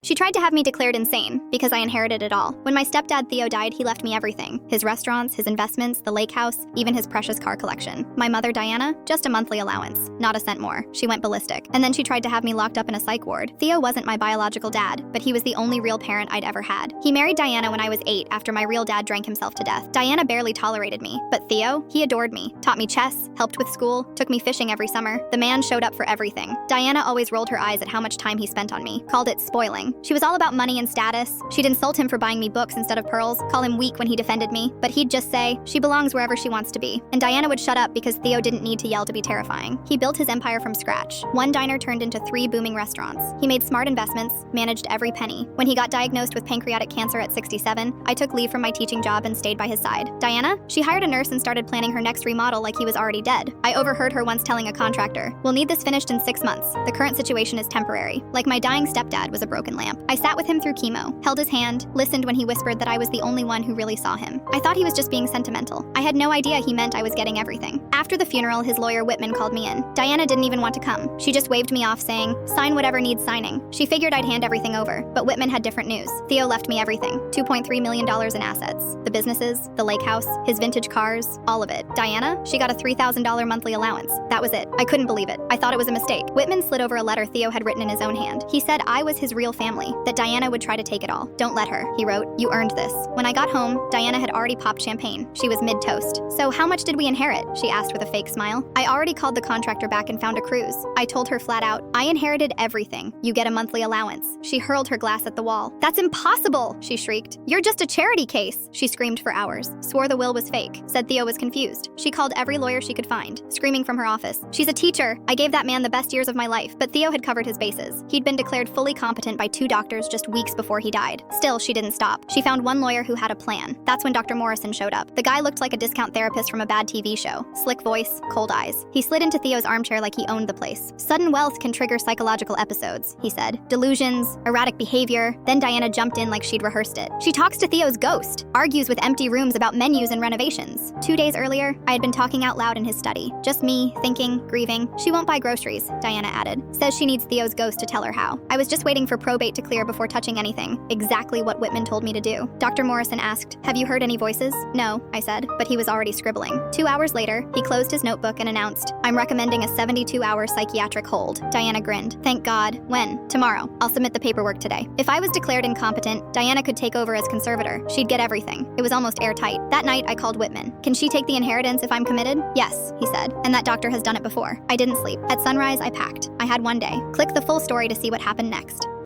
She tried to have me declared insane because I inherited it all. When my stepdad Theo died, he left me everything. His restaurants, his investments, the lake house, even his precious car collection. My mother, Diana, just a monthly allowance. Not a cent more. She went ballistic. And then she tried to have me locked up in a psych ward. Theo wasn't my biological dad, but he was the only real parent I'd ever had. He married Diana when I was 8 after my real dad drank himself to death. Diana barely tolerated me, but Theo, he adored me. Taught me chess, helped with school, took me fishing every summer. The man showed up for everything. Diana always rolled her eyes at how much time he spent on me, called it spoiling. She was all about money and status. She'd insult him for buying me books instead of pearls, call him weak when he defended me, but he'd just say, she belongs wherever she wants to be. And Diana would shut up because Theo didn't need to yell to be terrifying. He built his empire from scratch. One diner turned into 3 booming restaurants. He made smart investments, managed every penny. When he got diagnosed with pancreatic cancer at 67, I took leave from my teaching job and stayed by his side. Diana? She hired a nurse and started planning her next remodel like he was already dead. I overheard her once telling a contractor, we'll need this finished in 6 months. The current situation is temporary. Like my dying stepdad was a broken lamp. I sat with him through chemo, held his hand, listened when he whispered that I was the only one who really saw him. I thought he was just being sentimental. I had no idea he meant I was getting everything. After the funeral, his lawyer Whitman called me in. Diana didn't even want to come. She just waved me off saying, sign whatever needs signing. She figured I'd hand everything over, but Whitman had different news. Theo left me everything. $2.3 million in assets. The businesses, the lake house, his vintage cars, all of it. Diana? She got a $3,000 monthly allowance. That was it. I couldn't believe it. I thought it was a mistake. Whitman slid over a letter Theo had written in his own hand. He said I was his real family, that Diana would try to take it all. Don't let her, he wrote. You earned this. When I got home, Diana had already popped champagne. She was mid-toast. So how much did we inherit? She asked with a fake smile. I already called the contractor back and found a cruise. I told her flat out, I inherited everything. You get a monthly allowance. She hurled her glass at the wall. That's impossible, she shrieked. You're just a charity case. She screamed for hours, swore the will was fake, said Theo was confused. She called every lawyer she could find, screaming from her office. She's a teacher. I gave that man the best years of my life, but Theo had covered his bases. He'd been declared fully competent by 2 doctors just weeks before he died. Still, she didn't stop. She found one lawyer who had a plan. That's when Dr. Morrison showed up. The guy looked like a discount therapist from a bad TV show. Slick voice, cold eyes. He slid into Theo's armchair like he owned the place. Sudden wealth can trigger psychological episodes, he said. Delusions, erratic behavior. Then Diana jumped in like she'd rehearsed it. She talks to Theo's ghost, argues with empty rooms about menus and renovations. 2 days earlier, I had been talking out loud in his study. Just me, thinking, grieving. She won't buy groceries, Diana added. Says she needs Theo's ghost to tell her how. I was just waiting for probate to clear before touching anything. Exactly what Whitman told me to do. Dr. Morrison asked, have you heard any voices? No, I said, but he was already scribbling. 2 hours later, he closed his notebook and announced, I'm recommending a 72-hour psychiatric hold. Diana grinned. Thank God. When? Tomorrow. I'll submit the paperwork today. If I was declared incompetent, Diana could take over as conservator. She'd get everything. It was almost airtight. That night, I called Whitman. Can she take the inheritance if I'm committed? Yes, he said. And that doctor has done it before. I didn't sleep. At sunrise, I packed. I had one day. Click the full story to see what happened next.